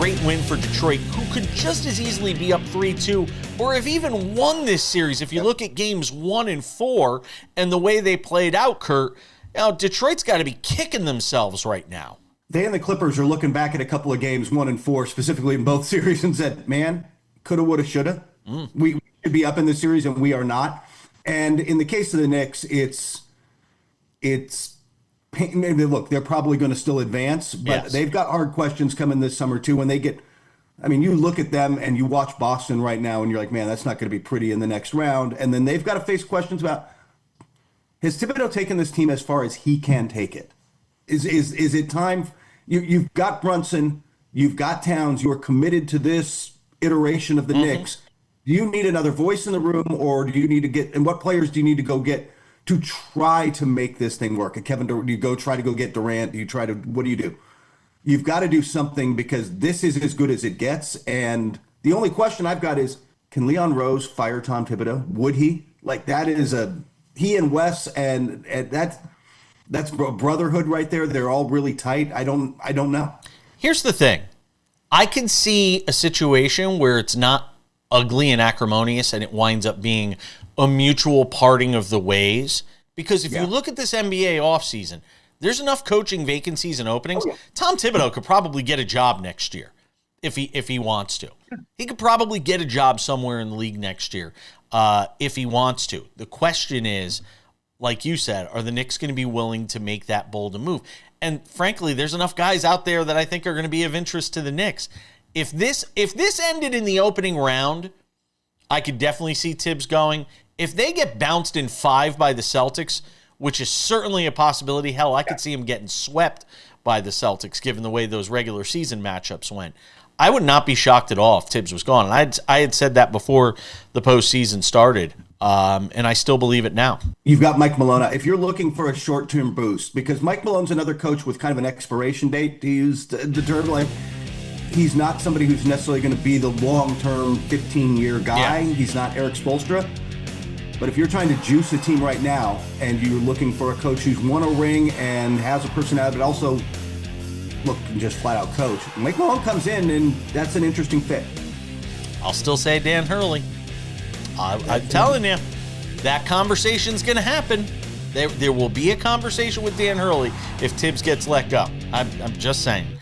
great win for Detroit, who could just as easily be up 3-2 or have even won this series. If you look at games 1 and 4 and the way they played out, Kurt, Detroit's got to be kicking themselves right now. They and the Clippers are looking back at a couple of games, 1 and 4, specifically in both series, and said, man, coulda, woulda, shoulda. We should be up in this series, and we are not. And in the case of the Knicks, maybe look, they're probably going to still advance, but they've got hard questions coming this summer too. When they get, you look at them and you watch Boston right now and you're like, man, that's not going to be pretty in the next round. And then they've got to face questions about, has Thibodeau taken this team as far as he can take it? Is it time? You've got Brunson, you've got Towns, you're committed to this iteration of the Knicks. Do you need another voice in the room, or do you need to get, and what players do you need to go get to try to make this thing work? And Kevin, do you go try to go get Durant? What do you do? You've got to do something, because this is as good as it gets. And the only question I've got is, can Leon Rose fire Tom Thibodeau? Would he? Like, that is he and Wes, and that's brotherhood right there. They're all really tight. I don't know. Here's the thing. I can see a situation where it's not ugly and acrimonious and it winds up being a mutual parting of the ways. Because if you look at this NBA offseason, there's enough coaching vacancies and openings. Tom Thibodeau could probably get a job next year if he wants to. He could probably get a job somewhere in the league next year if he wants to. The question is, like you said, are the Knicks going to be willing to make that bold a move? And frankly, there's enough guys out there that I think are going to be of interest to the Knicks. If this ended in the opening round, I could definitely see Tibbs going. If they get bounced in 5 by the Celtics, which is certainly a possibility, hell, I could see him getting swept by the Celtics given the way those regular season matchups went. I would not be shocked at all if Tibbs was gone. And I had said that before the postseason started, and I still believe it now. You've got Mike Malone. If you're looking for a short-term boost, because Mike Malone's another coach with kind of an expiration date, to use the term, like, he's not somebody who's necessarily going to be the long-term 15-year guy. Yeah. He's not Eric Spoelstra. But if you're trying to juice a team right now and you're looking for a coach who's won a ring and has a personality, but also can just flat-out coach, Mike Malone comes in, and that's an interesting fit. I'll still say Dan Hurley. I'm telling you, that conversation's going to happen. There will be a conversation with Dan Hurley if Tibbs gets let go. I'm just saying.